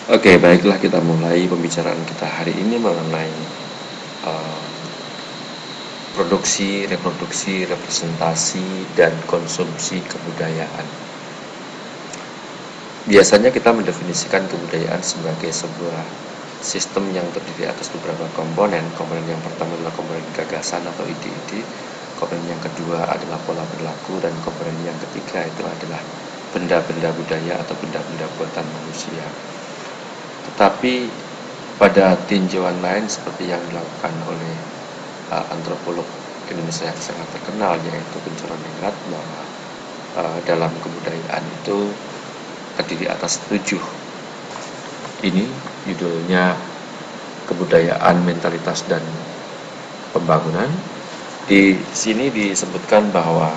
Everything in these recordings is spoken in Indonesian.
Oke, baiklah kita mulai pembicaraan kita hari ini mengenai uh, produksi, reproduksi, representasi, dan konsumsi kebudayaan. Biasanya kita mendefinisikan kebudayaan sebagai sebuah sistem yang terdiri atas beberapa komponen. Komponen yang pertama adalah komponen gagasan atau ide-ide. Komponen yang kedua adalah pola berlaku, dan komponen yang ketiga itu adalah benda-benda budaya atau benda-benda buatan manusia. Tetapi pada tinjauan lain seperti yang dilakukan oleh antropolog Indonesia yang sangat terkenal yaitu Kuncoro Ningrat, bahwa dalam kebudayaan itu terdiri atas 7. Ini judulnya kebudayaan, mentalitas, dan pembangunan. Di sini disebutkan bahwa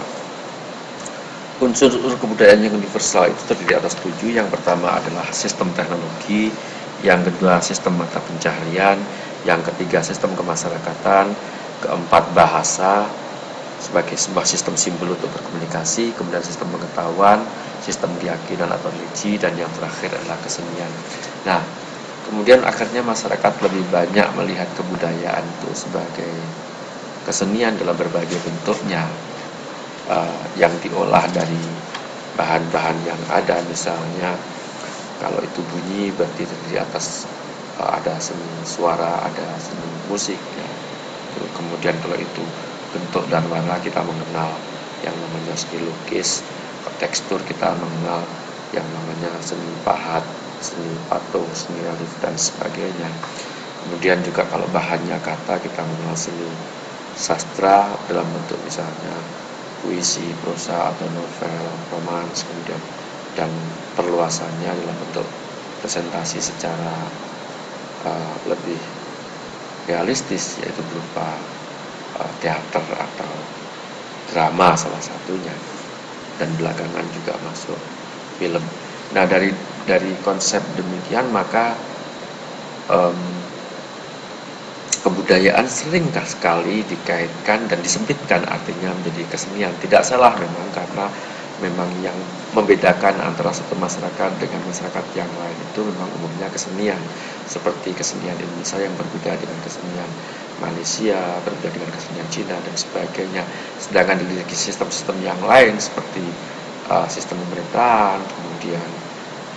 unsur-unsur kebudayaan yang universal itu terdiri atas 7. Yang pertama adalah sistem teknologi, yang kedua sistem mata pencaharian, yang ketiga sistem kemasyarakatan, keempat bahasa sebagai sebuah sistem simbol untuk berkomunikasi, kemudian sistem pengetahuan, sistem keyakinan atau religi, dan yang terakhir adalah kesenian. Nah, kemudian akhirnya masyarakat lebih banyak melihat kebudayaan itu sebagai kesenian dalam berbagai bentuknya, yang diolah dari bahan-bahan yang ada. Misalnya kalau itu bunyi berarti terdiri atas ada seni suara, ada seni musik ya. Kemudian kalau itu bentuk dan warna, kita mengenal yang namanya seni lukis. Tekstur, kita mengenal yang namanya seni pahat, seni patung, seni relief, dan sebagainya. Kemudian juga kalau bahannya kata, kita mengenal seni sastra dalam bentuk misalnya puisi, prosa, atau novel, romans. Kemudian dan perluasannya dalam bentuk presentasi secara lebih realistis, yaitu berupa teater atau drama salah satunya, dan belakangan juga masuk film. Nah, dari konsep demikian, maka um, kebudayaan sering sekali dikaitkan dan disempitkan artinya menjadi kesenian. Tidak salah memang, karena memang yang membedakan antara satu masyarakat dengan masyarakat yang lain itu memang umumnya kesenian. Seperti kesenian Indonesia yang berbeda dengan kesenian Malaysia, berbeda dengan kesenian Cina, dan sebagainya. Sedangkan di sistem-sistem yang lain seperti sistem pemerintahan, kemudian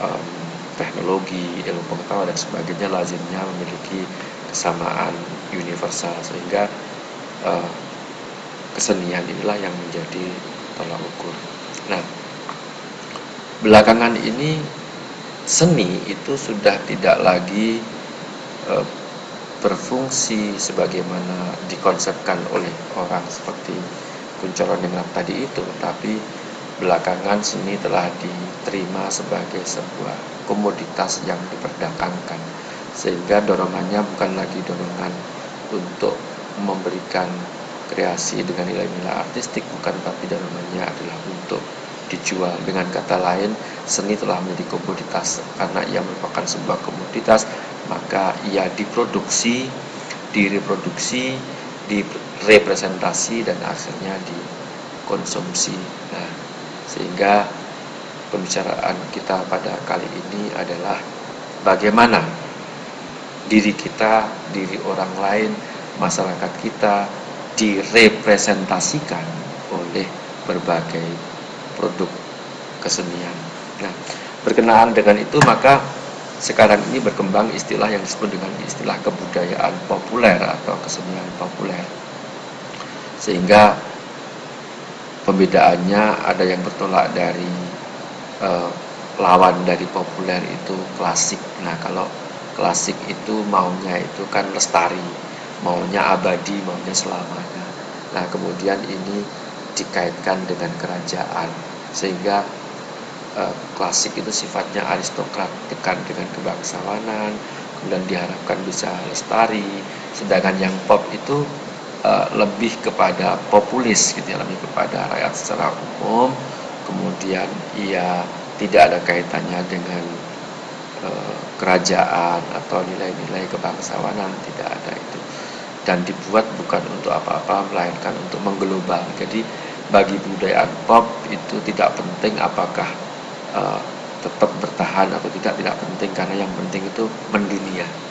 um, teknologi, ilmu pengetahuan, dan sebagainya lazimnya memiliki kesamaan universal, sehingga uh, kesenian inilah yang menjadi tolak ukur. Nah, belakangan ini seni itu sudah tidak lagi uh, berfungsi sebagaimana dikonsepkan oleh orang seperti Kuncoro Ningrat tadi itu, tapi belakangan seni telah diterima sebagai sebuah komoditas yang diperdagangkan, sehingga dorongannya bukan lagi dorongan untuk memberikan kreasi dengan nilai-nilai artistik, bukan, tapi dorongannya adalah untuk dijual. Dengan kata lain, seni telah menjadi komoditas. Karena ia merupakan sebuah komoditas, maka ia diproduksi, direproduksi, direpresentasi, dan akhirnya dikonsumsi. Nah, sehingga pembicaraan kita pada kali ini adalah bagaimana diri kita, diri orang lain, masyarakat kita direpresentasikan oleh berbagai produk kesenian. Nah, berkenaan dengan itu, maka sekarang ini berkembang istilah yang disebut dengan istilah kebudayaan populer atau kesenian populer. Sehingga pembedaannya ada yang bertolak dari lawan dari populer itu klasik. Nah, kalau klasik itu maunya itu kan lestari, maunya abadi, maunya selamanya. Nah, kemudian ini dikaitkan dengan kerajaan, sehingga klasik itu sifatnya aristokrat, dekat dengan kebangsawanan, kemudian diharapkan bisa lestari. Sedangkan yang pop itu lebih kepada populis gitu ya, lebih kepada rakyat secara umum. Kemudian ia tidak ada kaitannya dengan kerajaan atau nilai-nilai kebangsawanan, tidak ada itu. Dan dibuat bukan untuk apa-apa, melainkan untuk mengglobal. Jadi bagi budaya pop itu tidak penting apakah uh, tetap bertahan atau tidak penting, karena yang penting itu mendunia.